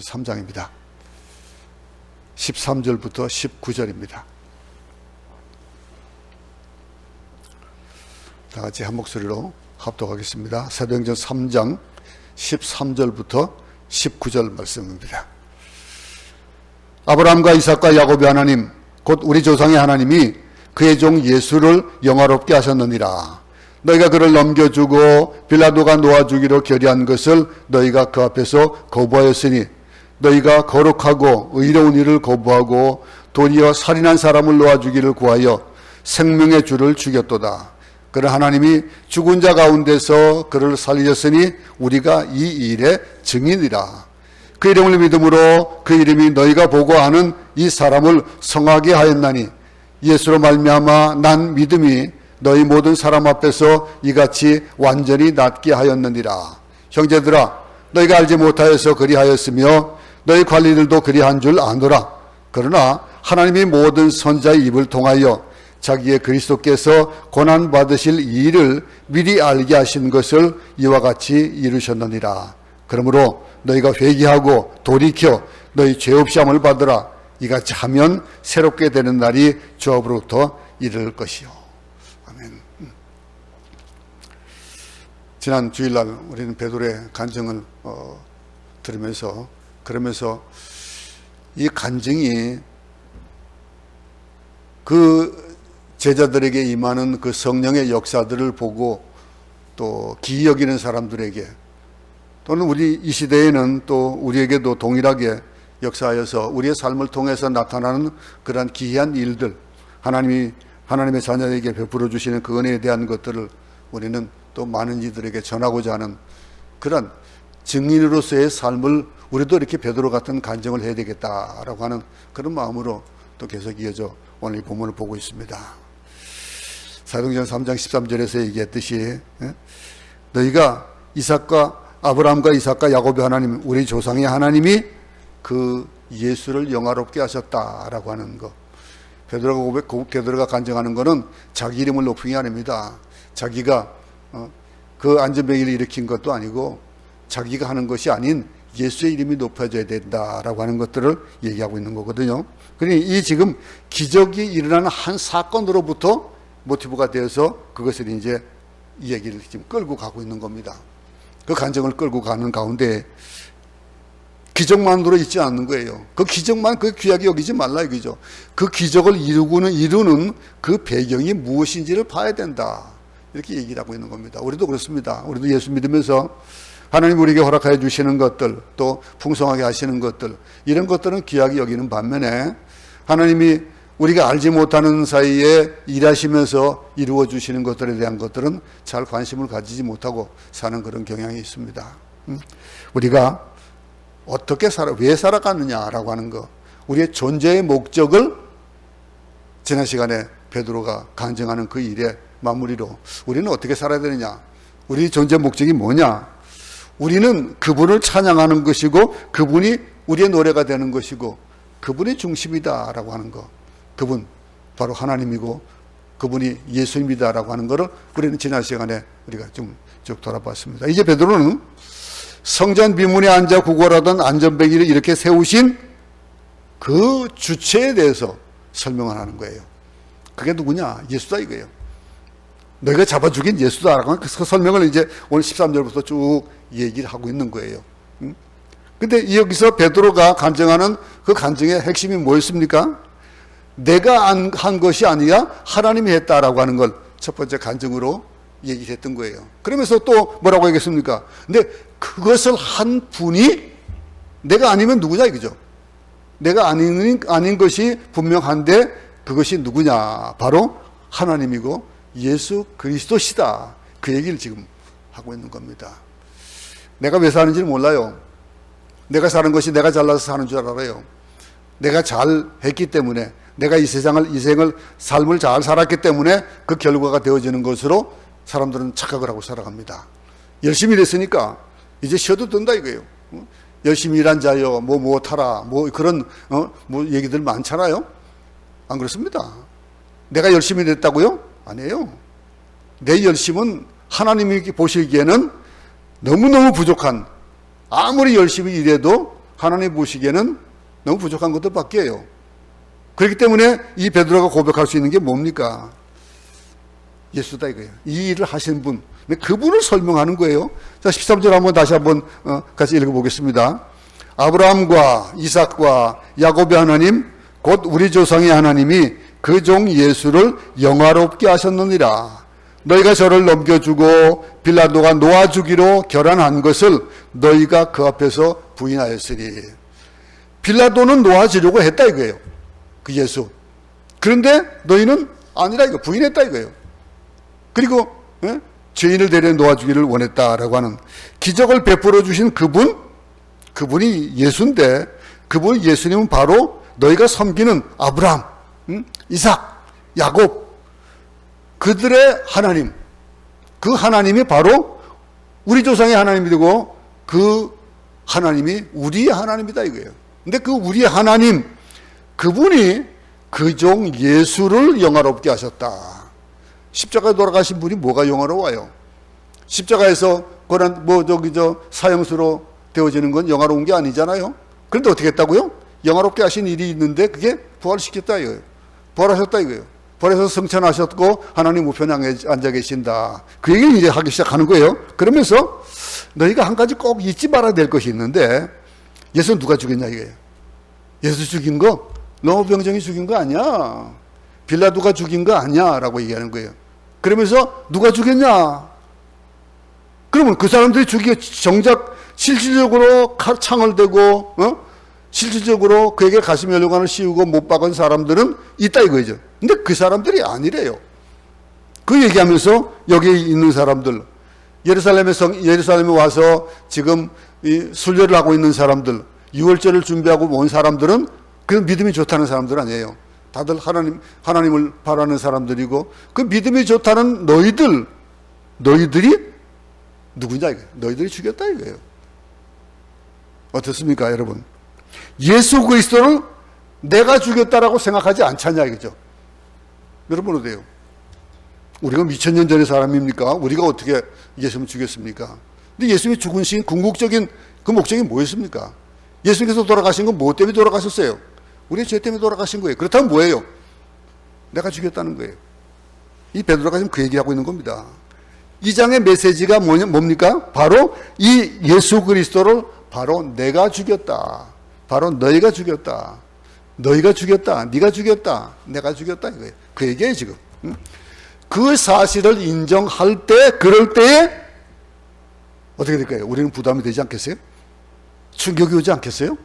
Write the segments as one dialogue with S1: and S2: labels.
S1: 3장입니다. 13절부터 19절입니다. 다 같이 한 목소리로 합독하겠습니다. 사도행전 3장 13절부터 19절 말씀입니다. 아브라함과 이삭과 야곱의 하나님 곧 우리 조상의 하나님이 그의 종 예수를 영화롭게 하셨느니라. 너희가 그를 넘겨주고 빌라도가 놓아주기로 결의한 것을 너희가 그 앞에서 거부하였으니 너희가 거룩하고 의로운 일을 거부하고 도리어 살인한 사람을 놓아주기를 구하여 생명의 주를 죽였도다. 그러나 하나님이 죽은 자 가운데서 그를 살리셨으니 우리가 이 일의 증인이라. 그 이름을 믿음으로 그 이름이 너희가 보고하는 이 사람을 성하게 하였나니 예수로 말미암아 난 믿음이 너희 모든 사람 앞에서 이같이 완전히 낫게 하였느니라. 형제들아, 너희가 알지 못하여서 그리하였으며 너희 관리들도 그리한 줄 아노라. 그러나 하나님이 모든 선자의 입을 통하여 자기의 그리스도께서 고난받으실 이 일을 미리 알게 하신 것을 이와 같이 이루셨느니라. 그러므로 너희가 회개하고 돌이켜 너희 죄 없이함을 받으라. 이같이 하면 새롭게 되는 날이 주 앞으로부터 이를 것이요. 아멘. 지난 주일날 우리는 베드로의 간증을 그러면서 이 간증이 그 제자들에게 임하는 그 성령의 역사들을 보고 또 기이 여기는 사람들에게 또는 우리 이 시대에는 또 우리에게도 동일하게 역사하여서 우리의 삶을 통해서 나타나는 그러한 기이한 일들, 하나님의 자녀에게 베풀어 주시는 그 은혜에 대한 것들을 우리는 또 많은 이들에게 전하고자 하는 그런 증인으로서의 삶을 우리도 이렇게 베드로 같은 간증을 해야 되겠다라고 하는 그런 마음으로 또 계속 이어져 오늘 이 본문을 보고 있습니다. 사도행전 3장 13절에서 얘기했듯이 너희가 아브라함과 이삭과 야곱의 하나님, 우리 조상의 하나님이 그 예수를 영화롭게 하셨다라고 하는 것. 베드로가 간증하는 것은 자기 이름을 높인 게 아닙니다. 자기가 그 안전병기를 일으킨 것도 아니고 자기가 하는 것이 아닌 예수의 이름이 높아져야 된다라고 하는 것들을 얘기하고 있는 거거든요. 그러니 이 지금 기적이 일어나는 한 사건으로부터 모티브가 되어서 그것을 이제 이 얘기를 지금 끌고 가고 있는 겁니다. 그 간증을 끌고 가는 가운데 기적만으로 있지 않는 거예요. 그 기적만 그 귀하게 여기지 말라 이거죠. 그 기적을 이루는 그 배경이 무엇인지를 봐야 된다. 이렇게 얘기를 하고 있는 겁니다. 우리도 그렇습니다. 우리도 예수 믿으면서 하나님 우리에게 허락하여 주시는 것들, 또 풍성하게 하시는 것들, 이런 것들은 귀하게 여기는 반면에 하나님이 우리가 알지 못하는 사이에 일하시면서 이루어 주시는 것들에 대한 것들은 잘 관심을 가지지 못하고 사는 그런 경향이 있습니다. 우리가 어떻게 왜 살아가느냐라고 하는 것, 우리의 존재의 목적을 지난 시간에 베드로가 간증하는 그 일의 마무리로 우리는 어떻게 살아야 되느냐, 우리 존재 목적이 뭐냐, 우리는 그분을 찬양하는 것이고 그분이 우리의 노래가 되는 것이고 그분이 중심이다라고 하는 것, 그분 바로 하나님이고 그분이 예수입니다라고 하는 것을 우리는 지난 시간에 우리가 좀 쭉 돌아봤습니다. 이제 베드로는 성전 비문에 앉아 구걸하던 안전뱅이를 이렇게 세우신 그 주체에 대해서 설명을 하는 거예요. 그게 누구냐? 예수다 이거예요. 너희가 잡아 죽인 예수다라고 하는 그 설명을 이제 오늘 13절부터 쭉 얘기를 하고 있는 거예요. 근데 여기서 베드로가 간증하는 그 간증의 핵심이 뭐였습니까? 내가 한 것이 아니라 하나님이 했다라고 하는 걸 첫 번째 간증으로 얘기를 했던 거예요. 그러면서 또 뭐라고 하겠습니까? 근데 그것을 한 분이 내가 아니면 누구냐 이거죠. 내가 아닌 것이 분명한데 그것이 누구냐? 바로 하나님이고 예수 그리스도시다. 그 얘기를 지금 하고 있는 겁니다. 내가 왜 사는지는 몰라요. 내가 사는 것이 내가 잘나서 사는 줄 알아요. 내가 잘했기 때문에, 내가 이 생을 삶을 잘 살았기 때문에 그 결과가 되어지는 것으로 사람들은 착각을 하고 살아갑니다. 열심히 일했으니까 이제 쉬어도 된다 이거예요. 열심히 일한 자여 뭐 못하라 뭐 그런 뭐 얘기들 많잖아요. 안 그렇습니다. 내가 열심히 일했다고요? 아니에요. 내 열심은 하나님이 보시기에는 너무너무 부족한, 아무리 열심히 일해도 하나님 보시기에는 너무 부족한 것들밖에 해요. 그렇기 때문에 이 베드로가 고백할 수 있는 게 뭡니까? 예수다 이거예요. 이 일을 하신 분, 그분을 설명하는 거예요. 자, 13절 한번 다시 한번 같이 읽어보겠습니다. 아브라함과 이삭과 야곱의 하나님 곧 우리 조상의 하나님이 그 종 예수를 영화롭게 하셨느니라. 너희가 저를 넘겨주고 빌라도가 놓아주기로 결단한 것을 너희가 그 앞에서 부인하였으니. 빌라도는 놓아주려고 했다 이거예요. 그 예수. 그런데 너희는 아니라 이거 부인했다 이거예요. 그리고 죄인을 데려 놓아주기를 원했다라고 하는 기적을 베풀어 주신 그분이 예수인데, 그분 예수님은 바로 너희가 섬기는 아브라함, 이삭, 야곱, 그들의 하나님, 그 하나님이 바로 우리 조상의 하나님이 되고 그 하나님이 우리의 하나님이다 이거예요. 근데 그 우리의 하나님, 그분이 그 종 예수를 영화롭게 하셨다. 십자가에 돌아가신 분이 뭐가 영화로워요? 십자가에서 사형수로 되어지는 건 영화로운 게 아니잖아요. 그런데 어떻게 했다고요? 영화롭게 하신 일이 있는데 그게 부활시켰다 이거예요. 부활하셨다 이거예요. 부활해서 승천하셨고 하나님 우편에 앉아 계신다. 그 얘기를 이제 하기 시작하는 거예요. 그러면서 너희가 한 가지 꼭 잊지 말아야 될 것이 있는데, 예수 누가 죽였냐 이거예요. 예수 죽인 거 로마병정이 죽인 거 아니야. 빌라도가 죽인 거 아니야 라고 얘기하는 거예요. 그러면서 누가 죽였냐? 그러면 그 사람들이 정작 실질적으로 창을 대고 실질적으로 그에게 가슴 혈관을 씌우고 못 박은 사람들은 있다 이거죠. 근데 그 사람들이 아니래요. 그 얘기하면서 여기 있는 사람들, 예루살렘에 와서 지금 이 순례를 하고 있는 사람들, 유월절을 준비하고 온 사람들은 그 믿음이 좋다는 사람들 아니에요. 다들 하나님을 바라는 사람들이고, 그 믿음이 좋다는 너희들이 누구냐 이거예요. 너희들이 죽였다 이거예요. 어떻습니까 여러분? 예수 그리스도를 내가 죽였다라고 생각하지 않잖냐 이거죠. 여러분 어때요? 우리가 2000년 전의 사람입니까? 우리가 어떻게 예수님을 죽였습니까? 근데 예수님이 죽으신 궁극적인 그 목적이 뭐였습니까? 예수님께서 돌아가신 건 뭐 때문에 돌아가셨어요? 우리의 죄 때문에 돌아가신 거예요. 그렇다면 뭐예요? 내가 죽였다는 거예요. 이 베드로가 지금 그 얘기하고 있는 겁니다. 이 장의 메시지가 뭡니까? 바로 이 예수 그리스도를 바로 내가 죽였다. 바로 너희가 죽였다. 너희가 죽였다. 네가 죽였다. 내가 죽였다 이거예요. 그 얘기예요 지금. 그 사실을 인정할 때, 그럴 때에 어떻게 될까요? 우리는 부담이 되지 않겠어요? 충격이 오지 않겠어요?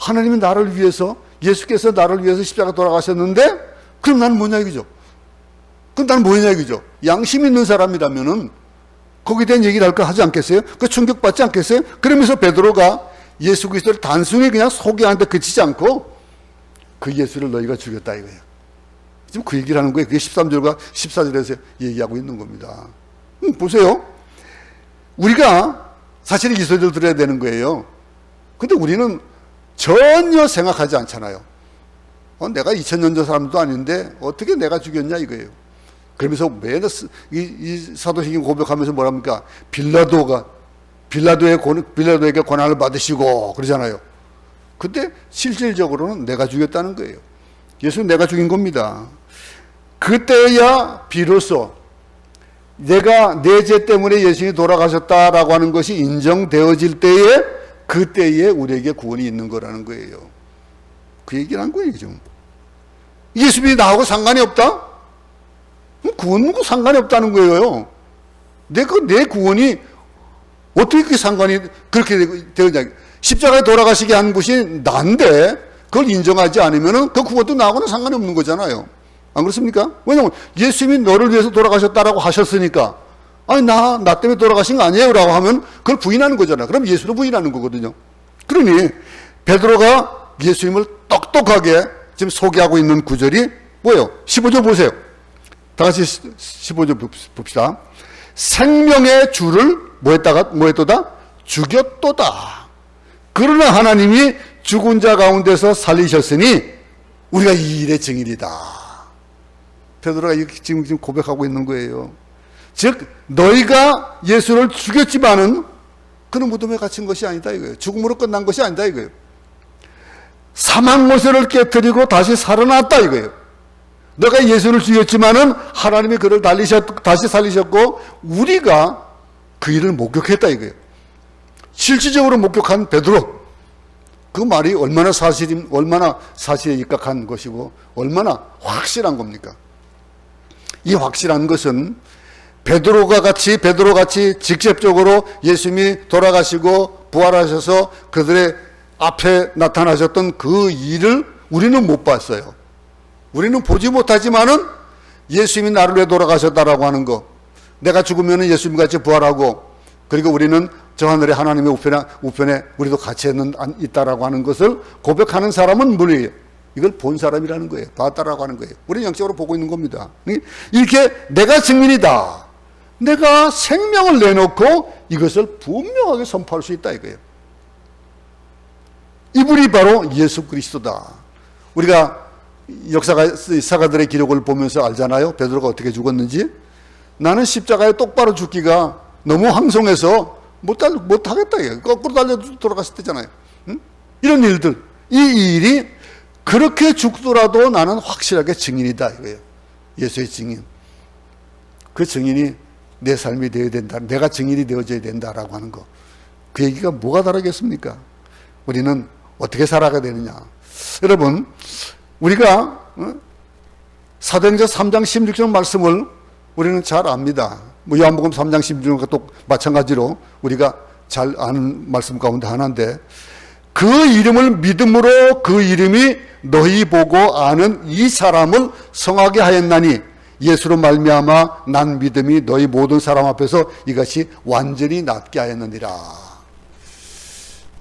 S1: 하나님이 나를 위해서, 예수께서 나를 위해서 십자가 돌아가셨는데 그럼 나는 뭐냐 이거죠. 그럼 나는 뭐냐 이거죠. 양심 있는 사람이라면은 거기에 대한 얘기를 하지 않겠어요? 그 충격받지 않겠어요? 그러면서 베드로가 예수 그리스도를 단순히 그냥 소개하는 데 그치지 않고 그 예수를 너희가 죽였다 이거예요. 지금 그 얘기를 하는 거예요. 그게 13절과 14절에서 얘기하고 있는 겁니다. 보세요. 우리가 사실은 이 소리를 들어야 되는 거예요. 근데 우리는 전혀 생각하지 않잖아요. 내가 2000년 전 사람도 아닌데 어떻게 내가 죽였냐 이거예요. 그러면서 매일 이 사도행전 고백하면서 뭐랍니까? 빌라도에게 고난을 받으시고 그러잖아요. 근데 실질적으로는 내가 죽였다는 거예요. 예수는 내가 죽인 겁니다. 그때야 비로소 내가 내 죄 때문에 예수님이 돌아가셨다라고 하는 것이 인정되어질 때에, 그때에 우리에게 구원이 있는 거라는 거예요. 그 얘기를 한 거예요 지금. 예수님이 나하고 상관이 없다? 구원과 상관이 없다는 거예요. 내 구원이 어떻게 그 상관이 그렇게 되느냐. 십자가에 돌아가시게 한 것이 난데 그걸 인정하지 않으면 그 구원도 나하고는 상관이 없는 거잖아요. 안 그렇습니까? 왜냐하면 예수님이 너를 위해서 돌아가셨다라고 하셨으니까, 아니 나 때문에 돌아가신 거 아니에요 라고 하면 그걸 부인하는 거잖아요. 그럼 예수를 부인하는 거거든요. 그러니 베드로가 예수님을 똑똑하게 지금 소개하고 있는 구절이 뭐예요? 15절 보세요. 다 같이 15절 봅시다. 생명의 주를 뭐했도다? 죽였도다. 그러나 하나님이 죽은 자 가운데서 살리셨으니 우리가 이 일의 증인이다. 베드로가 지금 고백하고 있는 거예요. 즉 너희가 예수를 죽였지만은 그는 무덤에 갇힌 것이 아니다 이거예요. 죽음으로 끝난 것이 아니다 이거예요. 사망 모세를 깨뜨리고 다시 살아났다 이거예요. 너가 예수를 죽였지만은 하나님이 그를 다시 살리셨고 우리가 그 일을 목격했다 이거예요. 실질적으로 목격한 베드로, 그 말이 얼마나 사실에 입각한 것이고 얼마나 확실한 겁니까? 이 확실한 것은 베드로가 같이 직접적으로 예수님이 돌아가시고 부활하셔서 그들의 앞에 나타나셨던 그 일을 우리는 못 봤어요. 우리는 보지 못하지만은 예수님이 나를 위해 돌아가셨다라고 하는 거, 내가 죽으면 예수님 같이 부활하고, 그리고 우리는 저 하늘에 하나님의 우편에 우리도 같이 있다라고 하는 것을 고백하는 사람은 뭐예요? 이걸 본 사람이라는 거예요. 봤다라고 하는 거예요. 우리는 영적으로 보고 있는 겁니다. 이렇게 내가 증인이다, 내가 생명을 내놓고 이것을 분명하게 선포할 수 있다 이거예요. 이분이 바로 예수 그리스도다. 우리가 사가들의 기록을 보면서 알잖아요. 베드로가 어떻게 죽었는지. 나는 십자가에 똑바로 죽기가 너무 황송해서 못하겠다 이거예요. 거꾸로 달려 돌아갔을 때잖아요. 응? 이런 일들, 이 일이 그렇게 죽더라도 나는 확실하게 증인이다 이거예요. 예수의 증인. 그 증인이 내 삶이 되어야 된다, 내가 증인이 되어져야 된다라고 하는 거, 그 얘기가 뭐가 다르겠습니까? 우리는 어떻게 살아가야 되느냐. 여러분, 우리가 사도행전 3장 16절 말씀을 우리는 잘 압니다. 요한복음 3장 16절과 또 마찬가지로 우리가 잘 아는 말씀 가운데 하나인데, 그 이름을 믿음으로 그 이름이 너희 보고 아는 이 사람을 성하게 하였나니 예수로 말미암아 난 믿음이 너희 모든 사람 앞에서 이것이 완전히 낫게 하였느니라.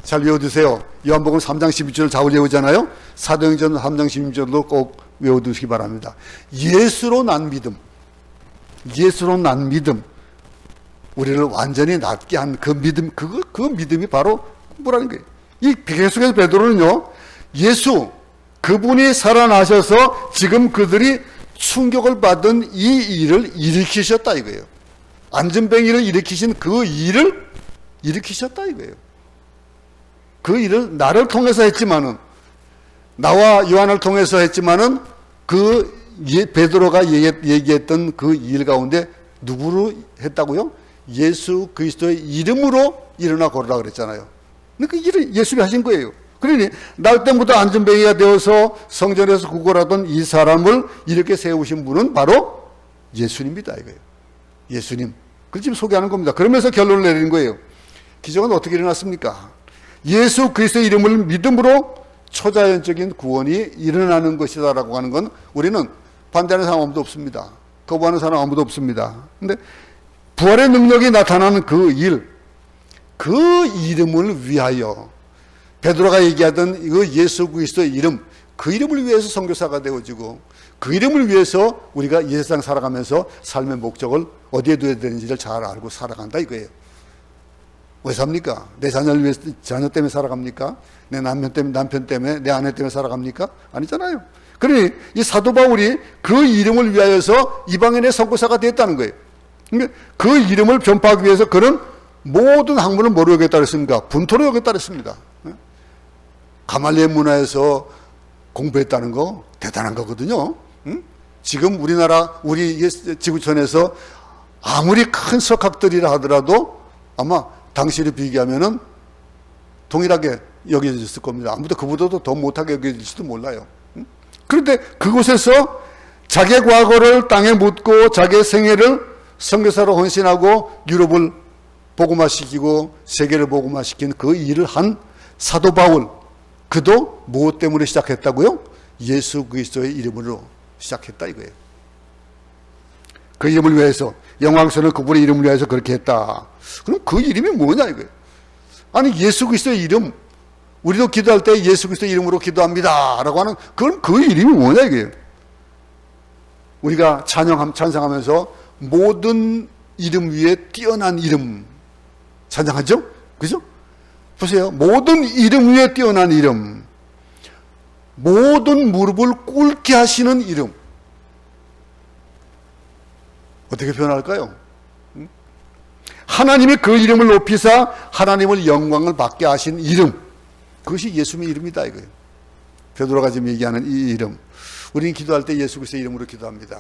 S1: 잘 외워두세요. 요한복음 3장 12절을 잘 외우잖아요. 사도행전 3장 16절도 꼭 외워두시기 바랍니다. 예수로 난 믿음, 예수로 난 믿음, 우리를 완전히 낫게 한 그 믿음, 그 믿음이 바로 뭐라는 거예요. 이 계속해서 베드로는요, 예수, 그분이 살아나셔서 지금 그들이 충격을 받은 이 일을 일으키셨다 이거예요. 안전뱅이를 일으키신 그 일을 일으키셨다 이거예요. 그 일을 나를 통해서 했지만은, 나와 요한을 통해서 했지만은, 그 베드로가 얘기했던 그 일 가운데 누구로 했다고요? 예수 그리스도의 이름으로 일어나 걸으라 그랬잖아요. 그 일을 예수님이 하신 거예요. 그러니 날 때부터 안전뱅이가 되어서 성전에서 구걸하던 이 사람을 이렇게 세우신 분은 바로 예수님이다 이거예요. 예수님. 그걸 지금 소개하는 겁니다. 그러면서 결론을 내리는 거예요. 기적은 어떻게 일어났습니까? 예수 그리스도의 이름을 믿음으로 초자연적인 구원이 일어나는 것이다라고 하는 건 우리는 반대하는 사람 아무도 없습니다. 거부하는 사람 아무도 없습니다. 근데 부활의 능력이 나타나는 그 일, 그 이름을 위하여 베드로가 얘기하던 그 예수 그리스도의 이름, 그 이름을 위해서 선교사가 되어지고, 그 이름을 위해서 우리가 이 세상 살아가면서 삶의 목적을 어디에 둬야 되는지를 잘 알고 살아간다 이거예요. 왜 삽니까? 내 자녀를 위해서, 자녀 때문에 살아갑니까? 내 남편 때문에, 내 아내 때문에 살아갑니까? 아니잖아요. 그러니 이 사도 바울이 그 이름을 위하여서 이방인의 선교사가 됐다는 거예요. 그러니까 그 이름을 전파하기 위해서 그는 모든 학문을 뭐로 여겼다 그랬습니까? 분토로 여겼다 그랬습니다. 가말리엘 문화에서 공부했다는 거 대단한 거거든요. 지금 우리 지구촌에서 아무리 큰 석학들이라 하더라도 아마 당시를 비교하면은 동일하게 여겨졌을 겁니다. 아무도 그보다도 더 못하게 여겨질지도 몰라요. 그런데 그곳에서 자기의 과거를 땅에 묻고 자기의 생애를 선교사로 헌신하고 유럽을 복음화시키고 세계를 복음화시킨 그 일을 한 사도 바울, 그도 무엇 때문에 시작했다고요? 예수 그리스도의 이름으로 시작했다 이거예요. 그 이름을 위해서, 영광스러운 그분의 이름을 위해서 그렇게 했다. 그럼 그 이름이 뭐냐 이거예요. 아니 예수 그리스도의 이름, 우리도 기도할 때 예수 그리스도의 이름으로 기도합니다 라고 하는, 그럼 그 이름이 뭐냐 이거예요. 우리가 찬양하면서 모든 이름 위에 뛰어난 이름 찬양하죠? 그죠? 보세요. 모든 이름 위에 뛰어난 이름, 모든 무릎을 꿇게 하시는 이름. 어떻게 표현할까요? 하나님이 그 이름을 높이사 하나님을 영광을 받게 하신 이름, 그것이 예수님의 이름이다 이거예요. 베드로가 지금 얘기하는 이 이름. 우리는 기도할 때 예수 그리스도의 이름으로 기도합니다.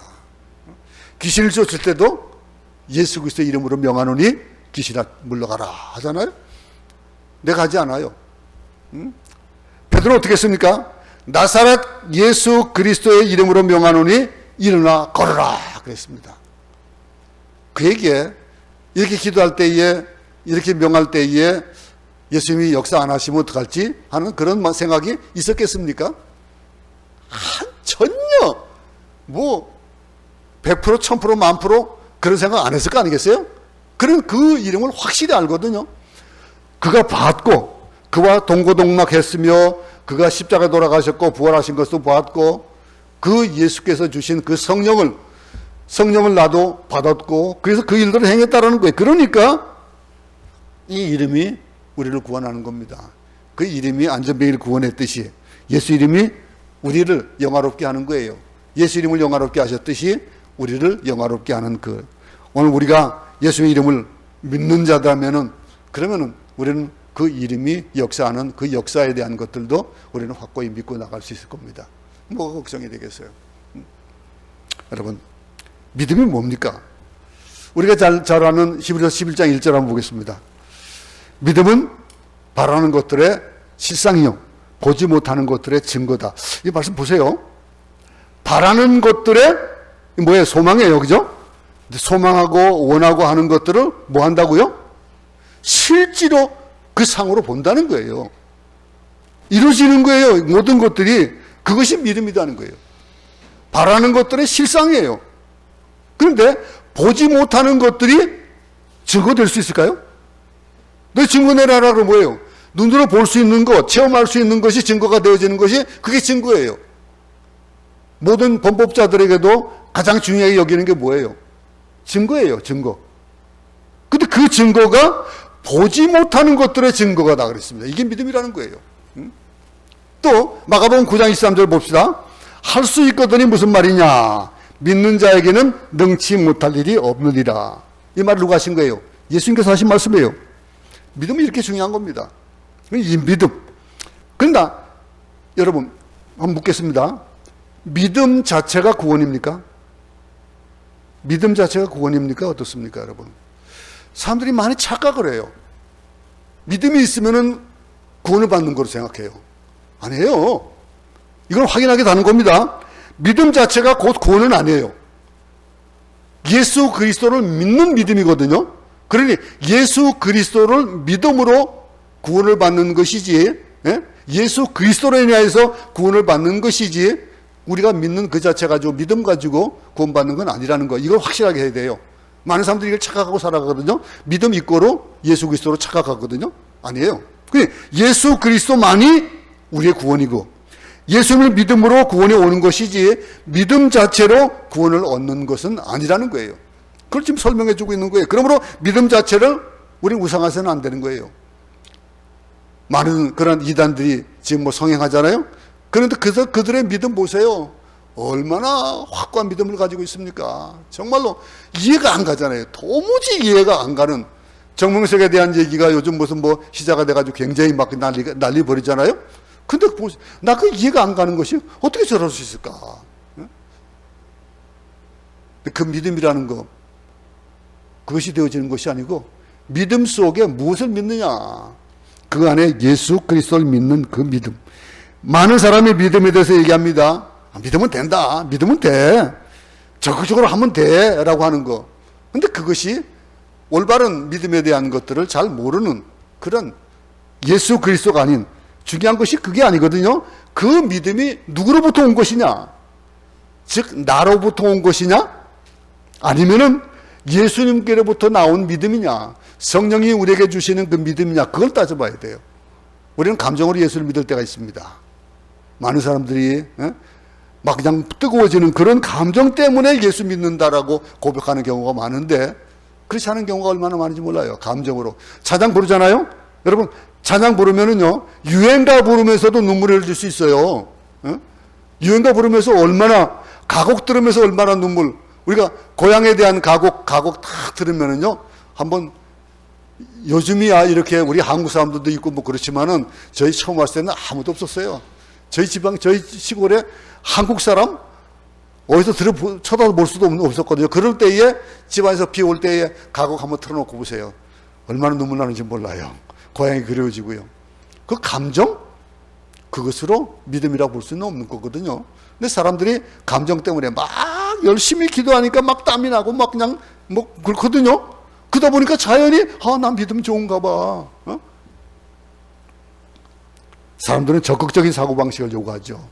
S1: 귀신을 쫓을 때도 예수 그리스도의 이름으로 명하노니 귀신아 물러가라 하잖아요. 내가 하지 않아요. 베드로는 어떻게 했습니까? 나사렛 예수 그리스도의 이름으로 명하노니 일어나 걸어라 그랬습니다. 그에게 이렇게 기도할 때에, 이렇게 명할 때에 예수님이 역사 안 하시면 어떡할지 하는 그런 생각이 있었겠습니까? 전혀 100% 1000% 10,000% 그런 생각 안 했을 거 아니겠어요? 그런 그 이름을 확실히 알거든요. 그가 받고 그와 동고동락했으며 그가 십자가에 돌아가셨고 부활하신 것도 받고 그 예수께서 주신 그 성령을 나도 받았고 그래서 그 일들을 행했다라는 거예요. 그러니까 이 이름이 우리를 구원하는 겁니다. 그 이름이 안전뱅이를 구원했듯이 예수 이름이 우리를 영화롭게 하는 거예요. 예수 이름을 영화롭게 하셨듯이 우리를 영화롭게 하는 오늘 우리가 예수의 이름을 믿는 자라면은 그러면은 우리는 그 이름이 역사하는 그 역사에 대한 것들도 우리는 확고히 믿고 나갈 수 있을 겁니다. 뭐가 걱정이 되겠어요? 여러분, 믿음이 뭡니까? 우리가 잘 아는 히브리서 11장 1절 한번 보겠습니다. 믿음은 바라는 것들의 실상이요 보지 못하는 것들의 증거다. 이 말씀 보세요. 바라는 것들의 뭐예요? 소망이에요. 그죠? 소망하고 원하고 하는 것들을 뭐 한다고요? 실제로 그 상으로 본다는 거예요. 이루어지는 거예요. 모든 것들이. 그것이 믿음이라는 거예요. 바라는 것들의 실상이에요. 그런데 보지 못하는 것들이 증거될 수 있을까요? 너 증거 내라라 그러면 뭐예요? 눈으로 볼 수 있는 것, 체험할 수 있는 것이 증거가 되어지는 것이 그게 증거예요. 모든 범법자들에게도 가장 중요하게 여기는 게 뭐예요? 증거예요, 증거. 근데 그 증거가 보지 못하는 것들의 증거가 그랬습니다. 이게 믿음이라는 거예요. 또 마가복음 9장 23절 봅시다. 할 수 있거든이 무슨 말이냐? 믿는 자에게는 능치 못할 일이 없느니라. 이 말을 누가 하신 거예요? 예수님께서 하신 말씀이에요. 믿음이 이렇게 중요한 겁니다. 이 믿음. 그러나 여러분 한번 묻겠습니다. 믿음 자체가 구원입니까? 믿음 자체가 구원입니까? 어떻습니까, 여러분? 사람들이 많이 착각을 해요. 믿음이 있으면은 구원을 받는 거로 생각해요. 아니에요. 이건 확인하게 다는 겁니다. 믿음 자체가 곧 구원은 아니에요. 예수 그리스도를 믿는 믿음이거든요. 그러니 예수 그리스도를 믿음으로 구원을 받는 것이지, 예수 그리스도로 인하여서 구원을 받는 것이지, 우리가 믿는 그 자체 가지고 믿음 가지고 구원받는 건 아니라는 거. 이걸 확실하게 해야 돼요. 많은 사람들이 이걸 착각하고 살아가거든요. 믿음 이꼬로 예수 그리스도로 착각하거든요. 아니에요. 예수 그리스도만이 우리의 구원이고 예수님을 믿음으로 구원이 오는 것이지 믿음 자체로 구원을 얻는 것은 아니라는 거예요. 그걸 지금 설명해 주고 있는 거예요. 그러므로 믿음 자체를 우리는 우상해서는 안 되는 거예요. 많은 그런 이단들이 지금 성행하잖아요. 그런데 그들의 믿음 보세요. 얼마나 확고한 믿음을 가지고 있습니까? 정말로 이해가 안 가잖아요. 도무지 이해가 안 가는 정명석에 대한 얘기가 요즘 무슨 시자가 돼가지고 굉장히 막 난리 버리잖아요. 근데 나 그 이해가 안 가는 것이 어떻게 저럴 수 있을까? 그 믿음이라는 거, 그것이 되어지는 것이 아니고 믿음 속에 무엇을 믿느냐? 그 안에 예수 그리스도를 믿는 그 믿음. 많은 사람이 믿음에 대해서 얘기합니다. 믿으면 된다. 믿으면 돼. 적극적으로 하면 돼. 라고 하는 거. 근데 그것이 올바른 믿음에 대한 것들을 잘 모르는 그런 예수 그리스도가 아닌, 중요한 것이 그게 아니거든요. 그 믿음이 누구로부터 온 것이냐? 즉 나로부터 온 것이냐? 아니면은 예수님께로부터 나온 믿음이냐? 성령이 우리에게 주시는 그 믿음이냐? 그걸 따져봐야 돼요. 우리는 감정으로 예수를 믿을 때가 있습니다. 많은 사람들이 막 그냥 뜨거워지는 그런 감정 때문에 예수 믿는다라고 고백하는 경우가 많은데, 그렇지 않은 경우가 얼마나 많은지 몰라요. 감정으로. 찬양 부르잖아요? 여러분, 찬양 부르면은요, 유행가 부르면서도 눈물을 흘릴 수 있어요. 유행가 부르면서 얼마나, 가곡 들으면서 얼마나 눈물, 우리가 고향에 대한 가곡 딱 들으면은요, 한번 요즘이야 이렇게 우리 한국 사람들도 있고 뭐 그렇지만은 저희 처음 왔을 때는 아무도 없었어요. 저희 지방, 저희 시골에 한국 사람 어디서 쳐다볼 수도 없었거든요. 그럴 때에 집안에서 비 올 때에 가곡 한번 틀어놓고 보세요. 얼마나 눈물 나는지 몰라요. 고향이 그리워지고요. 그 감정? 그것으로 믿음이라고 볼 수는 없는 거거든요. 근데 사람들이 감정 때문에 막 열심히 기도하니까 막 땀이 나고 막 그냥 뭐 그렇거든요. 그러다 보니까 자연히 난 믿음 좋은가 봐. 사람들은 적극적인 사고방식을 요구하죠.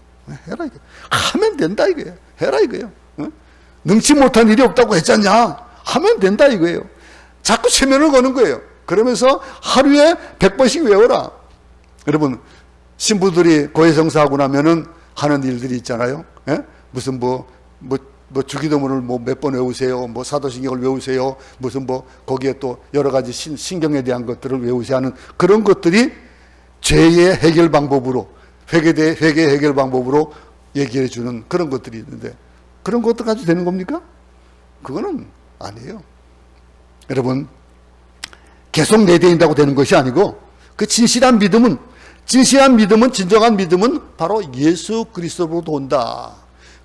S1: 해라 이거. 하면 된다 이거예요. 해라 이거예요. 능치 못한 일이 없다고 했잖냐. 하면 된다 이거예요. 자꾸 체면을 거는 거예요. 그러면서 하루에 100번씩 외워라. 여러분 신부들이 고해성사하고 나면은 하는 일들이 있잖아요. 무슨 주기도문을 몇 번 외우세요. 사도신경을 외우세요. 무슨 거기에 또 여러 가지 신경에 대한 것들을 외우세요 하는 그런 것들이 죄의 해결 방법으로 회개 해결 방법으로 얘기해 주는 그런 것들이 있는데 그런 것도 가지고 되는 겁니까? 그거는 아니에요. 여러분 계속 내대인다고 되는 것이 아니고 그 진정한 믿음은 바로 예수 그리스도로부터 온다.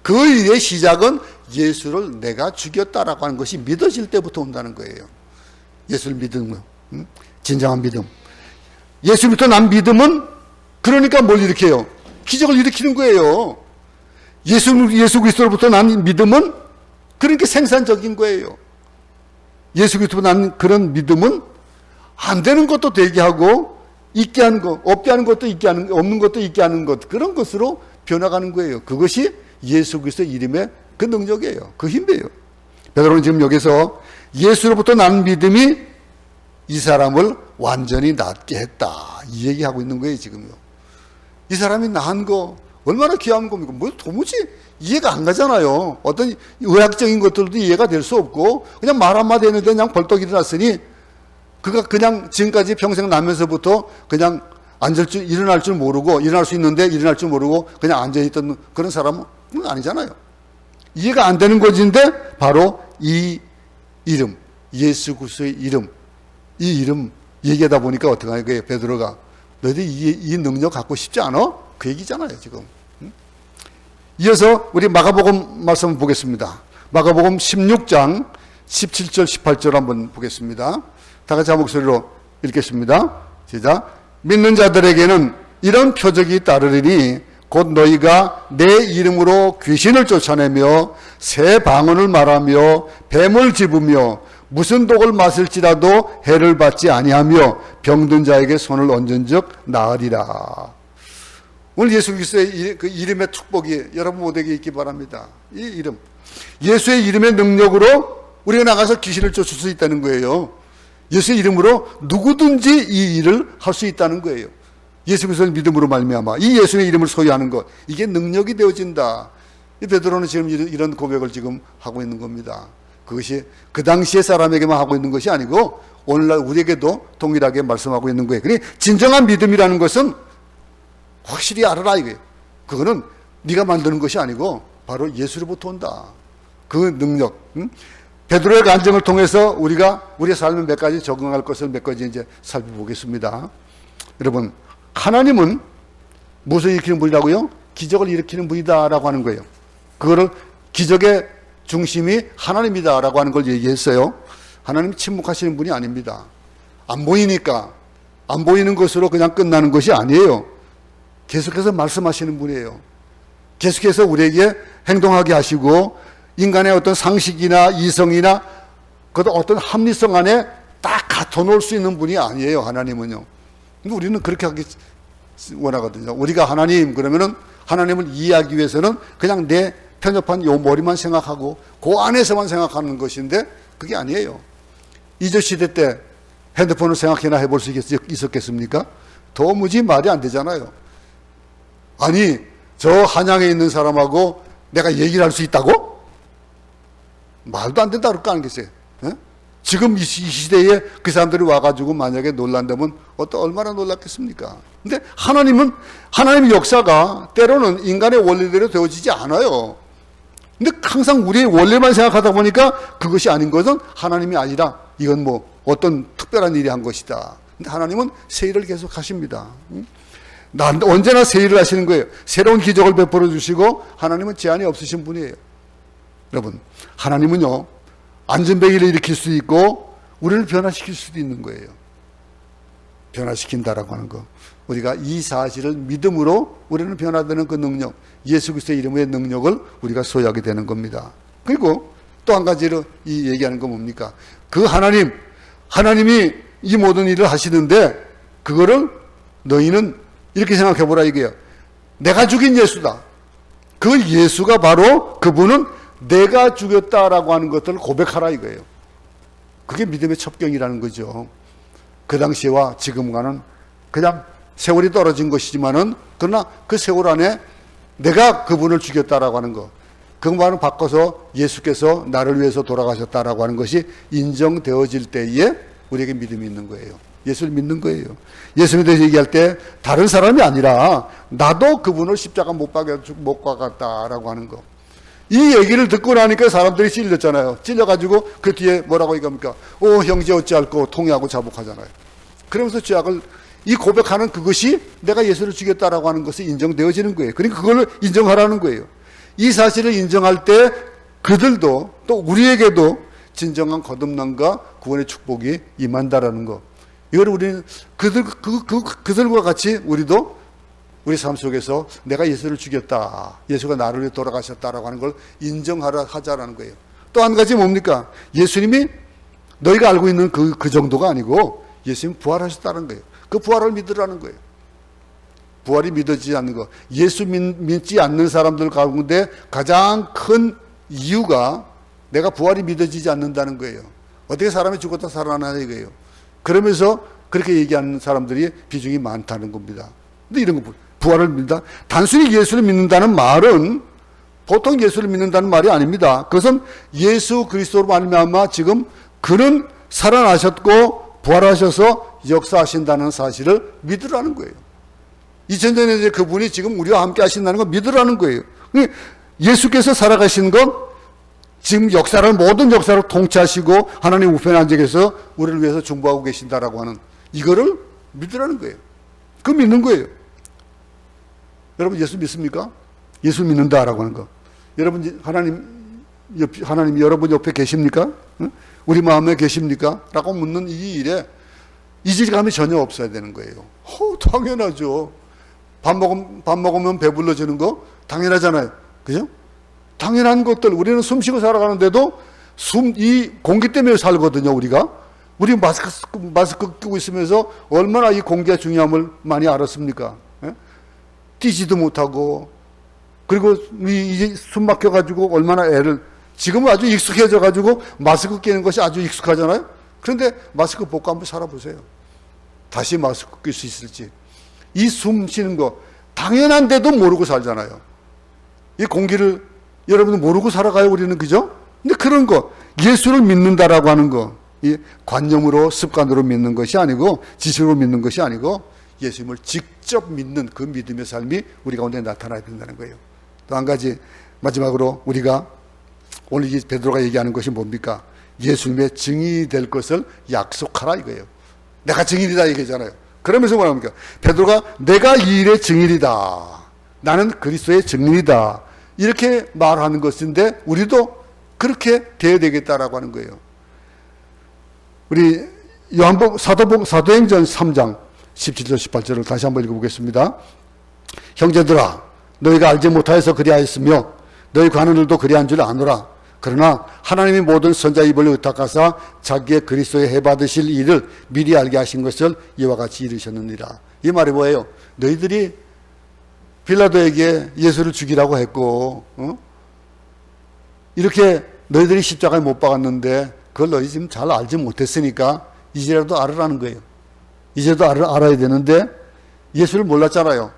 S1: 그 일의 시작은 예수를 내가 죽였다라고 하는 것이 믿어질 때부터 온다는 거예요. 예수를 믿는 거. 진정한 믿음. 예수부터 난 믿음은 그러니까 뭘 일으켜요? 기적을 일으키는 거예요. 예수 그리스도로부터 난 믿음은 그러니까 생산적인 거예요. 예수 그리스도로부터 난 그런 믿음은 안 되는 것도 되게 하고 있게 하는 것, 없게 하는 것도 있게 하는, 없는 것도 있게 하는 것, 그런 것으로 변화가는 거예요. 그것이 예수 그리스도의 이름의 그 능력이에요. 그 힘이에요. 베드로는 지금 여기서 예수로부터 난 믿음이 이 사람을 완전히 낫게 했다. 이 얘기하고 있는 거예요, 지금요. 이 사람이 나은 거 얼마나 귀한 겁니까? 도무지 이해가 안 가잖아요. 어떤 의학적인 것들도 이해가 될 수 없고 그냥 말 한마디 했는데 그냥 벌떡 일어났으니 그가 그냥 지금까지 평생 나면서부터 그냥 일어날 줄 모르고 일어날 수 있는데 일어날 줄 모르고 그냥 앉아있던 그런 사람은 아니잖아요. 이해가 안 되는 것인데 바로 이 이름, 예수 그리스도의 이름, 이 이름 얘기하다 보니까 어떻게 하는 거예요? 베드로가 너희들 이 능력 갖고 싶지 않아? 그 얘기잖아요 지금. 이어서 우리 마가복음 말씀 보겠습니다. 마가복음 16장 17절 18절 한번 보겠습니다. 다 같이 한 목소리로 읽겠습니다. 시작. 믿는 자들에게는 이런 표적이 따르리니 곧 너희가 내 이름으로 귀신을 쫓아내며 새 방언을 말하며 뱀을 집으며 무슨 독을 마실지라도 해를 받지 아니하며 병든 자에게 손을 얹은즉 나으리라. 오늘 예수 그리스도의 그 이름의 축복이 여러분 모두에게 있기 바랍니다. 이 이름, 예수의 이름의 능력으로 우리가 나가서 귀신을 쫓을 수 있다는 거예요. 예수의 이름으로 누구든지 이 일을 할 수 있다는 거예요. 예수 그리스도를 믿음으로 말미암아 이 예수의 이름을 소유하는 것, 이게 능력이 되어진다. 이 베드로는 지금 이런 고백을 지금 하고 있는 겁니다. 그것이 그 당시의 사람에게만 하고 있는 것이 아니고 오늘날 우리에게도 동일하게 말씀하고 있는 거예요. 그러니 진정한 믿음이라는 것은 확실히 알아라 이거예요. 그거는 네가 만드는 것이 아니고 바로 예수로부터 온다. 그 능력. 베드로의 간증을 통해서 우리가 우리의 삶에 몇 가지 적응할 것을 몇 가지 이제 살펴보겠습니다. 여러분, 하나님은 무엇을 일으키는 분이라고요? 기적을 일으키는 분이다라고 하는 거예요. 그거를 기적의 중심이 하나님이다라고 하는 걸 얘기했어요. 하나님 침묵하시는 분이 아닙니다. 안 보이니까 안 보이는 것으로 그냥 끝나는 것이 아니에요. 계속해서 말씀하시는 분이에요. 계속해서 우리에게 행동하게 하시고 인간의 어떤 상식이나 이성이나 그 어떤 합리성 안에 딱 갖춰놓을 수 있는 분이 아니에요. 하나님은요. 근데 우리는 그렇게 하기 원하거든요. 우리가 하나님 그러면은 하나님을 이해하기 위해서는 그냥 내 편협한 요 머리만 생각하고 그 안에서만 생각하는 것인데 그게 아니에요. 이조 시대 때 핸드폰을 생각해나 해볼 수 있었겠습니까? 도무지 말이 안 되잖아요. 아니 저 한양에 있는 사람하고 내가 얘기를 할 수 있다고? 말도 안 된다 그럴 거 아니겠어요? 지금 이 시대에 그 사람들이 와가지고 만약에 놀란다면 얼마나 놀랐겠습니까? 근데 하나님의 역사가 때로는 인간의 원리대로 되어지지 않아요. 근데 항상 우리의 원리만 생각하다 보니까 그것이 아닌 것은 하나님이 아니라 이건 어떤 특별한 일이 한 것이다. 근데 하나님은 새 일을 계속 하십니다. 언제나 새 일을 하시는 거예요. 새로운 기적을 베풀어 주시고 하나님은 제한이 없으신 분이에요. 여러분, 하나님은요, 안전뱅이를 일으킬 수도 있고 우리를 변화시킬 수도 있는 거예요. 변화시킨다라고 하는 거. 우리가 이 사실을 믿음으로 우리는 변화되는 그 능력, 예수 그리스도의 이름의 능력을 우리가 소유하게 되는 겁니다. 그리고 또 한 가지로 이 얘기하는 건 뭡니까? 그 하나님이 이 모든 일을 하시는데 그거를 너희는 이렇게 생각해 보라 이게요. 내가 죽인 예수다. 그 예수가 바로 그분은 내가 죽였다라고 하는 것들을 고백하라 이거예요. 그게 믿음의 첩경이라는 거죠. 그 당시와 지금과는 그냥 세월이 떨어진 것이지만은 그러나 그 세월 안에 내가 그분을 죽였다라고 하는 거, 그 말은 바꿔서 예수께서 나를 위해서 돌아가셨다라고 하는 것이 인정되어질 때에 우리에게 믿음이 있는 거예요. 예수를 믿는 거예요. 예수님에 대해서 얘기할 때 다른 사람이 아니라 나도 그분을 십자가 못 박았다라고 하는 거. 이 얘기를 듣고 나니까 사람들이 찔렸잖아요. 찔려가지고 그 뒤에 뭐라고 얘기합니까? 오 형제 어찌할꼬 통회하고 자복하잖아요. 그러면서 죄악을 이 고백하는 그것이 내가 예수를 죽였다라고 하는 것이 인정되어지는 거예요. 그러니까 그걸 인정하라는 거예요. 이 사실을 인정할 때 그들도 또 우리에게도 진정한 거듭남과 구원의 축복이 임한다라는 거. 이걸 우리는 그들과 같이 우리도 우리 삶 속에서 내가 예수를 죽였다. 예수가 나를 위해 돌아가셨다라고 하는 걸 인정하자라는 거예요. 또 한 가지 뭡니까? 예수님이 너희가 알고 있는 그 정도가 아니고 예수님 부활하셨다는 거예요. 그 부활을 믿으라는 거예요. 부활이 믿어지지 않는 거. 예수 믿지 않는 사람들 가운데 가장 큰 이유가 내가 부활이 믿어지지 않는다는 거예요. 어떻게 사람이 죽었다 살아나냐 이거예요. 그러면서 그렇게 얘기하는 사람들이 비중이 많다는 겁니다. 근데 이런 거 부활을 믿는다. 단순히 예수를 믿는다는 말은 보통 예수를 믿는다는 말이 아닙니다. 그것은 예수 그리스도로 말미암아 지금 그는 살아나셨고 부활하셔서 역사하신다는 사실을 믿으라는 거예요. 2000년에 이제 그분이 지금 우리와 함께 하신다는 걸 믿으라는 거예요. 예수께서 살아가신 건 지금 모든 역사를 통치하시고 하나님 우편에 앉아 계셔서 우리를 위해서 중보하고 계신다라고 하는 이거를 믿으라는 거예요. 그거 믿는 거예요. 여러분 예수 믿습니까? 예수 믿는다라고 하는 거. 여러분 하나님 여러분 옆에 계십니까? 우리 마음에 계십니까? 라고 묻는 이 일에 이질감이 전혀 없어야 되는 거예요. 당연하죠. 밥 먹으면 배불러지는 거 당연하잖아요. 그죠? 당연한 것들. 우리는 숨 쉬고 살아가는데도 이 공기 때문에 살거든요, 우리가. 우리 마스크 끼고 있으면서 얼마나 이 공기가 중요함을 많이 알았습니까? 예? 뛰지도 못하고, 그리고 이제 숨 막혀가지고 얼마나 지금은 아주 익숙해져가지고 마스크 끼는 것이 아주 익숙하잖아요? 그런데 마스크 벗고 한번 살아보세요. 다시 마스크 낄 수 있을지. 이 숨 쉬는 거 당연한데도 모르고 살잖아요. 이 공기를 여러분들 모르고 살아가요, 우리는. 그죠? 근데 그런 거, 예수를 믿는다라고 하는 거, 이 관념으로 습관으로 믿는 것이 아니고 지식으로 믿는 것이 아니고 예수님을 직접 믿는 그 믿음의 삶이 우리 가운데 나타나야 된다는 거예요. 또 한 가지 마지막으로 우리가 오늘 이 베드로가 얘기하는 것이 뭡니까? 예수님의 증인이 될 것을 약속하라 이거예요. 내가 증인이다 얘기잖아요. 그러면서 뭐랍니까? 베드로가 내가 이 일의 증인이다. 나는 그리스도의 증인이다. 이렇게 말하는 것인데 우리도 그렇게 되어야 되겠다라고 하는 거예요. 우리 사도행전 3장 17절 18절을 다시 한번 읽어보겠습니다. 형제들아 너희가 알지 못하여서 그리하였으며 너희 관원들도 그리한 줄 아노라. 그러나 하나님이 모든 선자 입을 의탁하사 자기의 그리스도에 해받으실 일을 미리 알게 하신 것을 이와 같이 이르셨느니라. 이 말이 뭐예요? 너희들이 빌라도에게 예수를 죽이라고 했고 이렇게 너희들이 십자가에 못 박았는데 그걸 너희 지금 잘 알지 못했으니까 이제라도 알으라는 거예요. 이제도 알아야 되는데 예수를 몰랐잖아요.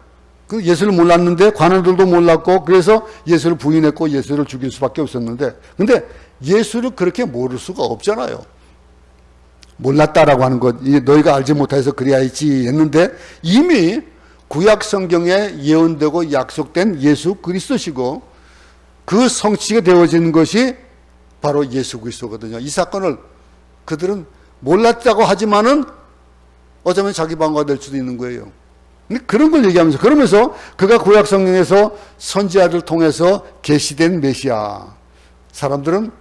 S1: 그 예수를 몰랐는데 관원들도 몰랐고 그래서 예수를 부인했고 예수를 죽일 수밖에 없었는데 근데 예수를 그렇게 모를 수가 없잖아요. 몰랐다라고 하는 것, 너희가 알지 못해서 그리하였지 했는데 이미 구약 성경에 예언되고 약속된 예수 그리스도시고 그 성취가 되어지는 것이 바로 예수 그리스도거든요. 이 사건을 그들은 몰랐다고 하지만은 어쩌면 자기 방어가 될 수도 있는 거예요. 근데 그런 걸 얘기하면서, 그러면서 그가 구약 성경에서 선지자를 통해서 계시된 메시아. 사람들은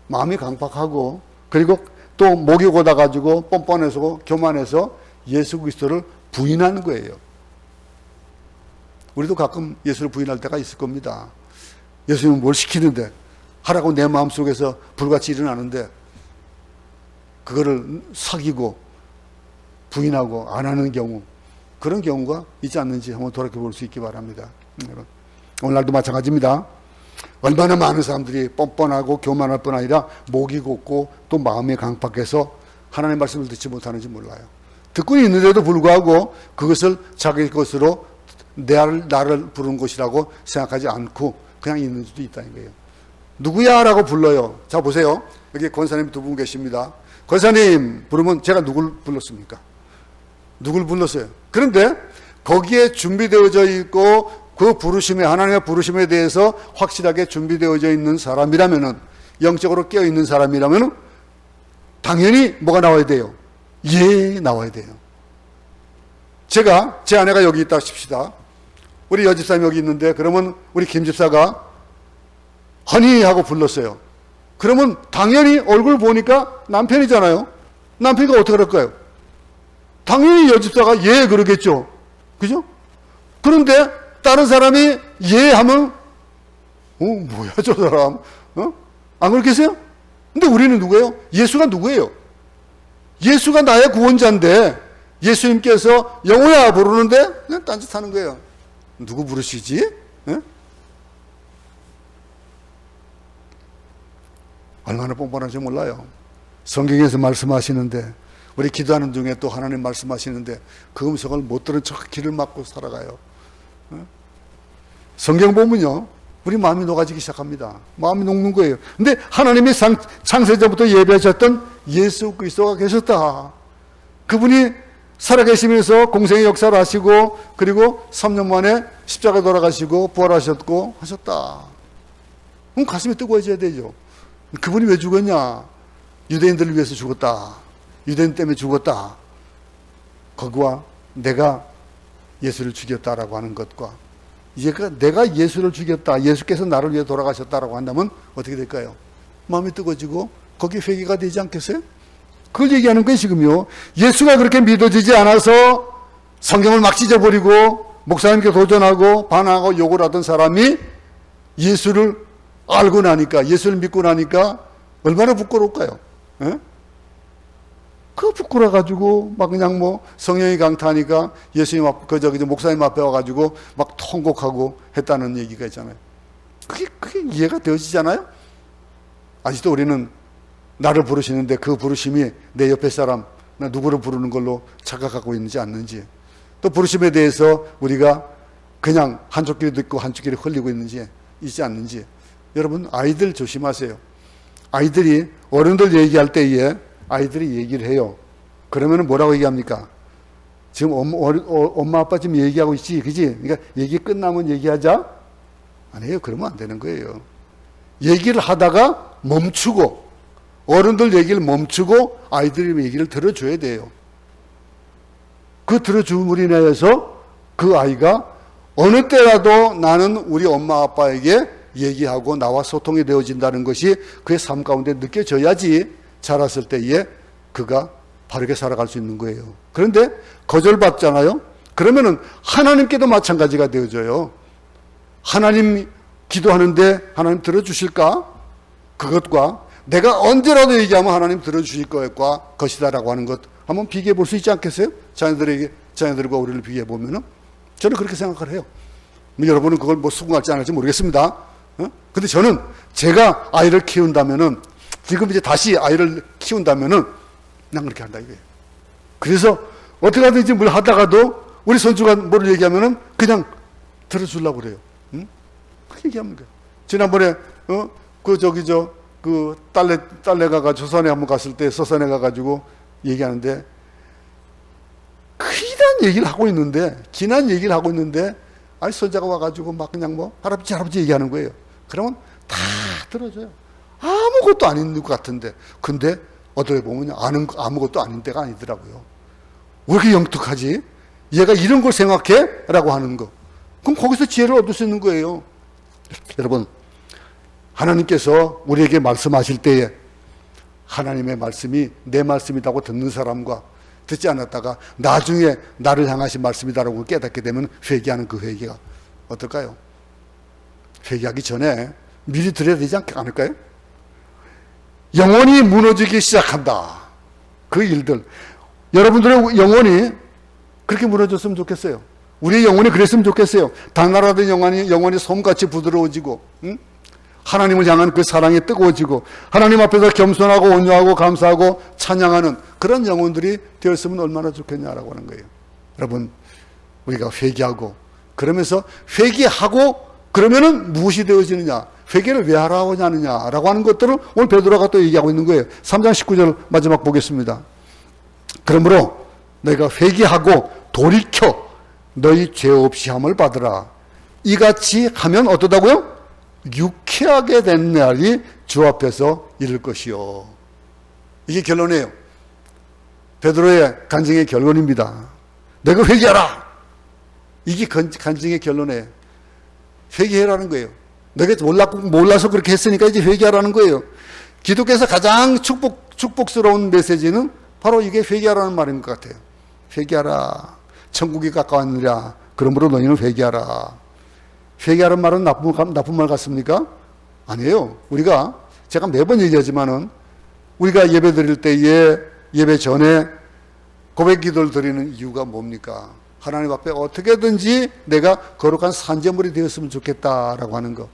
S1: 마음이 강팍하고, 그리고 또 목이 곧아가지고 뻔뻔해서 교만해서 예수 그리스도를 부인하는 거예요. 우리도 가끔 예수를 부인할 때가 있을 겁니다. 예수님은 뭘 시키는데 하라고 내 마음속에서 불같이 일어나는데 그거를 사귀고 부인하고 안 하는 경우, 그런 경우가 있지 않는지 한번 돌아볼 수 있기 바랍니다. 오늘날도 마찬가지입니다. 얼마나 많은 사람들이 뻔뻔하고 교만할 뿐 아니라 목이 곧고 또 마음이 강팍해서 하나님의 말씀을 듣지 못하는지 몰라요. 듣고 있는데도 불구하고 그것을 자기 것으로 나를 부른 것이라고 생각하지 않고 그냥 있는 수도 있다는 거예요. 누구야? 라고 불러요. 자, 보세요. 여기 권사님 두 분 계십니다. 권사님 부르면 제가 누굴 불렀습니까? 누굴 불렀어요? 그런데 거기에 준비되어져 있고 그 부르심에, 하나님의 부르심에 대해서 확실하게 준비되어져 있는 사람이라면은, 영적으로 깨어 있는 사람이라면은 당연히 뭐가 나와야 돼요? 예, 나와야 돼요. 제 아내가 여기 있다 싶시다. 우리 여집사님 여기 있는데, 그러면 우리 김집사가 허니 하고 불렀어요. 그러면 당연히 얼굴 보니까 남편이잖아요. 남편이 어떻게 할까요? 당연히 여집사가 예 그러겠죠. 그죠? 그런데 다른 사람이 예 하면 뭐야 저 사람, 안 그렇겠어요? 근데 우리는 누구예요? 예수가 누구예요? 예수가 나의 구원자인데 예수님께서 영호야 부르는데 그냥 딴짓하는 거예요. 누구 부르시지? 얼마나 뻔뻔한지 몰라요. 성경에서 말씀하시는데, 우리 기도하는 중에 또 하나님 말씀하시는데 그 음성을 못 들은 척 귀를 막고 살아가요. 성경 보면요, 우리 마음이 녹아지기 시작합니다. 마음이 녹는 거예요. 근데 하나님이 창세전부터 예배하셨던 예수 그리스도가 계셨다. 그분이 살아계시면서 공생의 역사를 하시고, 그리고 3년 만에 십자가에 돌아가시고 부활하셨고 하셨다. 그럼 가슴이 뜨거워져야 되죠. 그분이 왜 죽었냐? 유대인들을 위해서 죽었다. 유대인 때문에 죽었다. 거기와 내가 예수를 죽였다라고 하는 것과, 내가 예수를 죽였다, 예수께서 나를 위해 돌아가셨다라고 한다면 어떻게 될까요? 마음이 뜨거워지고 거기에 회개가 되지 않겠어요? 그걸 얘기하는 거예요 지금요. 예수가 그렇게 믿어지지 않아서 성경을 막 찢어버리고 목사님께 도전하고 반항하고 욕을 하던 사람이 예수를 알고 나니까, 예수를 믿고 나니까 얼마나 부끄러울까요? 에? 그 부끄러워가지고 막 그냥 뭐 성령이 강타하니까 예수님 목사님 앞에 와가지고 막 통곡하고 했다는 얘기가 있잖아요. 그게 이해가 되어지잖아요? 아직도 우리는 나를 부르시는데 그 부르심이 내 옆에 사람, 나 누구를 부르는 걸로 착각하고 있는지 않는지, 또 부르심에 대해서 우리가 그냥 한쪽 귀를 듣고 한쪽 귀를 흘리고 있지 않는지. 여러분, 아이들 조심하세요. 아이들이 어른들 얘기할 때에 아이들이 얘기를 해요. 그러면 뭐라고 얘기합니까? 지금 엄마 아빠 지금 얘기하고 있지, 그지? 그러니까 얘기 끝나면 얘기하자? 아니에요. 그러면 안 되는 거예요. 얘기를 하다가 멈추고, 어른들 얘기를 멈추고 아이들의 얘기를 들어줘야 돼요. 그 들어줌으로 인해서 그 아이가 어느 때라도 나는 우리 엄마 아빠에게 얘기하고 나와 소통이 되어진다는 것이 그의 삶 가운데 느껴져야지 자랐을 때에 그가 바르게 살아갈 수 있는 거예요. 그런데 거절받잖아요? 그러면은 하나님께도 마찬가지가 되어져요. 하나님 기도하는데 하나님 들어주실까? 그것과 내가 언제라도 얘기하면 하나님 들어주실 것이다라고 하는 것 한번 비교해 볼 수 있지 않겠어요? 자녀들과 우리를 비교해 보면은 저는 그렇게 생각을 해요. 여러분은 그걸 뭐 수긍할지 안 할지 모르겠습니다. 근데 저는 제가 아이를 키운다면은, 지금 이제 다시 아이를 키운다면은 난 그렇게 한다 이거예요. 그래서 어떻게 하든지 뭘 하다가도 우리 손주가 뭐를 얘기하면은 그냥 들어주려고 그래요. 그렇게 얘기하면 돼요. 지난번에 딸내가 조선에 한번 갔을 때 서산에 가가지고 얘기하는데 귀한 얘기를 하고 있는데, 기난 얘기를 하고 있는데, 아니 손자가 와가지고 막 그냥 뭐 할아버지 얘기하는 거예요. 그러면 다 들어줘요. 아무것도 안 있는 것 같은데, 근데 어떻게 보면 아무것도 아닌 때가 아니더라고요. 왜 이렇게 영특하지? 얘가 이런 걸 생각해? 라고 하는 거. 그럼 거기서 지혜를 얻을 수 있는 거예요. 여러분, 하나님께서 우리에게 말씀하실 때에 하나님의 말씀이 내 말씀이라고 듣는 사람과 듣지 않았다가 나중에 나를 향하신 말씀이다라고 깨닫게 되면 회개하는 그 회개가 어떨까요? 회개하기 전에 미리 들어야 되지 않을까요? 영혼이 무너지기 시작한다. 그 일들. 여러분들의 영혼이 그렇게 무너졌으면 좋겠어요. 우리의 영혼이 그랬으면 좋겠어요. 당나라던 영혼이 솜같이 부드러워지고, 응? 하나님을 향한 그 사랑이 뜨거워지고, 하나님 앞에서 겸손하고 온유하고 감사하고 찬양하는 그런 영혼들이 되었으면 얼마나 좋겠냐라고 하는 거예요. 여러분, 우리가 회개하고, 그러면서 회개하고, 그러면은 무엇이 되어지느냐? 회개를 왜 하라고 하느냐라고 하는 것들을 오늘 베드로가 또 얘기하고 있는 거예요. 3장 19절 마지막 보겠습니다. 그러므로 너희가 회개하고 돌이켜 너희 죄 없이 함을 받으라. 이같이 하면 어떠다고요? 유쾌하게 된 날이 주 앞에서 이를 것이요. 이게 결론이에요. 베드로의 간증의 결론입니다. 내가 회개하라. 이게 간증의 결론이에요. 회개하라는 거예요. 내가 몰라서 그렇게 했으니까 이제 회개하라는 거예요. 기독교에서 가장 축복스러운 메시지는 바로 이게 회개하라는 말인 것 같아요. 회개하라. 천국이 가까웠느냐. 그러므로 너희는 회개하라. 회개하라는 말은 나쁜 말 같습니까? 아니에요. 제가 매번 얘기하지만은 우리가 예배 드릴 때에 예배 전에 고백 기도를 드리는 이유가 뭡니까? 하나님 앞에 어떻게든지 내가 거룩한 산재물이 되었으면 좋겠다라고 하는 거.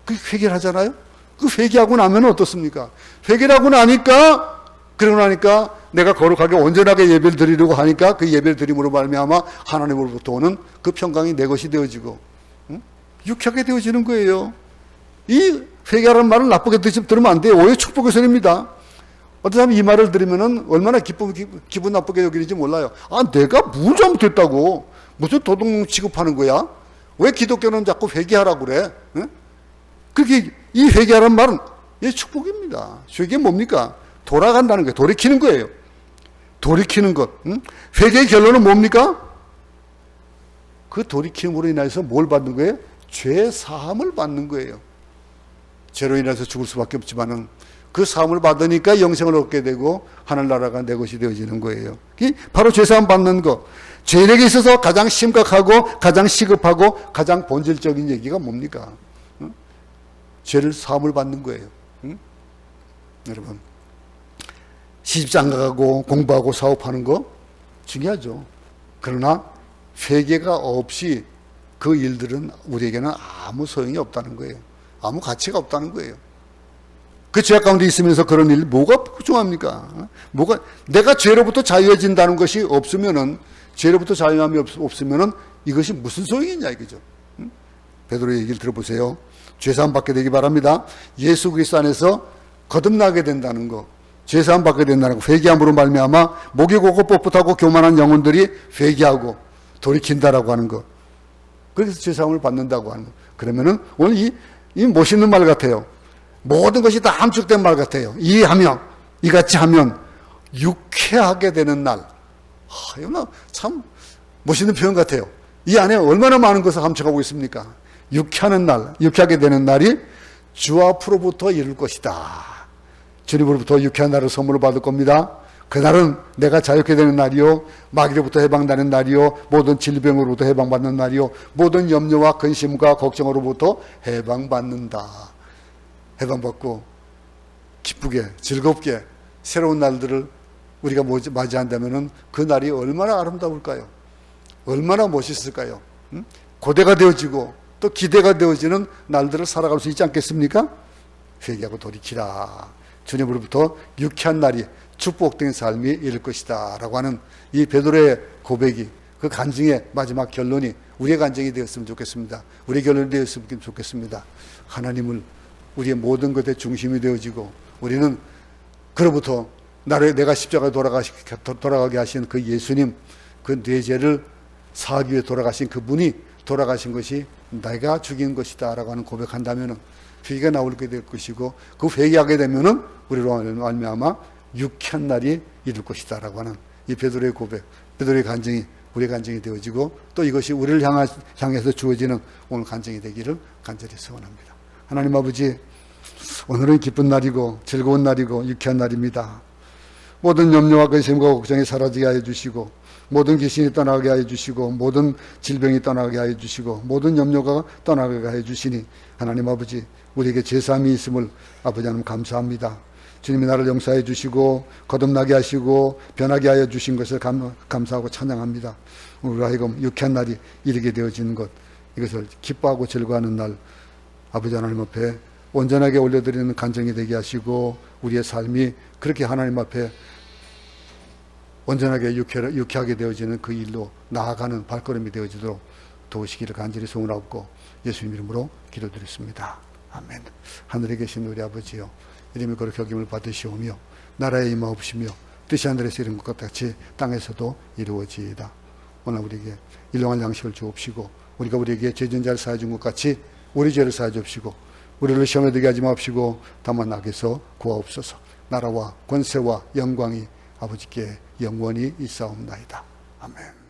S1: 그게 회개를 하잖아요? 그 회개하고 나면 어떻습니까? 회개를 하고 나니까, 그러고 나니까 내가 거룩하게 온전하게 예배를 드리려고 하니까 그 예배를 드림으로 말미암아 하나님으로부터 오는 그 평강이 내 것이 되어지고, 유쾌하게 되어지는 거예요. 이 회개하라는 말을 나쁘게 들으면 안 돼요. 오히려 축복의 소리입니다. 어떤 사람이 이 말을 들으면은 얼마나 기분 나쁘게 여기는지 몰라요. 아, 내가 뭘 잘못했다고? 무슨 도둑놈 취급하는 거야? 왜 기독교는 자꾸 회개하라고 그래? 응? 그렇게 이 회개하라는 말은 이 축복입니다. 회개 뭡니까? 돌아간다는 거예요. 돌이키는 거예요. 돌이키는 것. 응? 회개의 결론은 뭡니까? 그 돌이킴으로 인해서 뭘 받는 거예요? 죄 사함을 받는 거예요. 죄로 인해서 죽을 수밖에 없지만은 그 사함을 받으니까 영생을 얻게 되고 하늘나라가 내 것이 되어지는 거예요. 바로 죄사함 받는 것. 죄인에게 있어서 가장 심각하고 가장 시급하고 가장 본질적인 얘기가 뭡니까? 응? 죄를 사함을 받는 거예요. 응? 여러분, 시집장가가고 공부하고 사업하는 거 중요하죠. 그러나 회개가 없이 그 일들은 우리에게는 아무 소용이 없다는 거예요. 아무 가치가 없다는 거예요. 그 죄악 가운데 있으면서 그런 일 뭐가 중요합니까? 내가 죄로부터 자유해진다는 것이 없으면은, 죄로부터 자유함이 없으면은 이것이 무슨 소용이냐 이거죠. 베드로의 얘기를 들어보세요. 죄사함 받게 되기 바랍니다. 예수 그리스도 안에서 거듭나게 된다는 거, 죄사함 받게 된다는 거, 회개함으로 말미암아 목이 고고 뻣뻣하고 교만한 영혼들이 회개하고 돌이킨다라고 하는 거. 그래서 죄사함을 받는다고 하는 거. 그러면은 오늘 이 멋있는 말 같아요. 모든 것이 다 함축된 말 같아요. 이해하며, 이같이 하면 유쾌하게 되는 날. 이거 참 멋있는 표현 같아요. 이 안에 얼마나 많은 것을 함축하고 있습니까? 유쾌하는 날, 유쾌하게 되는 날이 주 앞으로부터 이룰 것이다. 주님으로부터 유쾌한 날을 선물로 받을 겁니다. 그날은 내가 자유케 되는 날이요, 마귀로부터 해방되는 날이요, 모든 질병으로부터 해방받는 날이요, 모든 염려와 근심과 걱정으로부터 해방받는다. 해방받고 기쁘게 즐겁게 새로운 날들을 우리가 맞이한다면 그 날이 얼마나 아름다울까요? 얼마나 멋있을까요? 고대가 되어지고 또 기대가 되어지는 날들을 살아갈 수 있지 않겠습니까? 회개하고 돌이키라. 주님으로부터 유쾌한 날이 축복된 삶이 이를 것이다 라고 하는 이 베드로의 고백이, 그 간증의 마지막 결론이 우리의 간증이 되었으면 좋겠습니다. 우리의 결론이 되었으면 좋겠습니다. 하나님을 우리의 모든 것의 중심이 되어지고, 우리는 그로부터 내가 십자가에 돌아가게 하신 그 예수님, 그 내 죄를 사하기 위해 돌아가신 그분이 돌아가신 것이 내가 죽인 것이다 라고 하는 고백한다면 회개가 나오게 될 것이고, 그 회개하게 되면은 우리로 말미암아 유쾌한 날이 이룰 것이다 라고 하는 이 베드로의 고백, 베드로의 간증이 우리의 간증이 되어지고, 또 이것이 우리를 향해서 주어지는 오늘 간증이 되기를 간절히 소원합니다. 하나님 아버지, 오늘은 기쁜 날이고 즐거운 날이고 유쾌한 날입니다. 모든 염려와 근심과 걱정이 사라지게 하여 주시고, 모든 귀신이 떠나게 하여 주시고, 모든 질병이 떠나게 하여 주시고, 모든 염려가 떠나게 하여 주시니 하나님 아버지, 우리에게 제삼이 있음을 아버지 하나님 감사합니다. 주님이 나를 용서해 주시고 거듭나게 하시고 변하게 하여 주신 것을 감사하고 찬양합니다. 우리로 하여금 유쾌한 날이 이르게 되어지는 것, 이것을 기뻐하고 즐거워하는 날 아버지 하나님 앞에 온전하게 올려드리는 간증이 되게 하시고, 우리의 삶이 그렇게 하나님 앞에 온전하게 유쾌하게 되어지는 그 일로 나아가는 발걸음이 되어지도록 도우시기를 간절히 소원하고 예수님 이름으로 기도드렸습니다. 아멘. 하늘에 계신 우리 아버지요, 이름이 거룩히 여김을 받으시오며 나라에 임하옵시며 뜻이 하늘에서 이룬 것 같이 땅에서도 이루어지이다. 오늘 우리에게 일용할 양식을 주옵시고, 우리가 우리에게 죄진자를 사해 준 것 같이 우리 죄를 사해 주옵시고, 우리를 시험에 들게 하지 마옵시고 다만 악에서 구하옵소서. 나라와 권세와 영광이 아버지께 영원히 있사옵나이다. 아멘.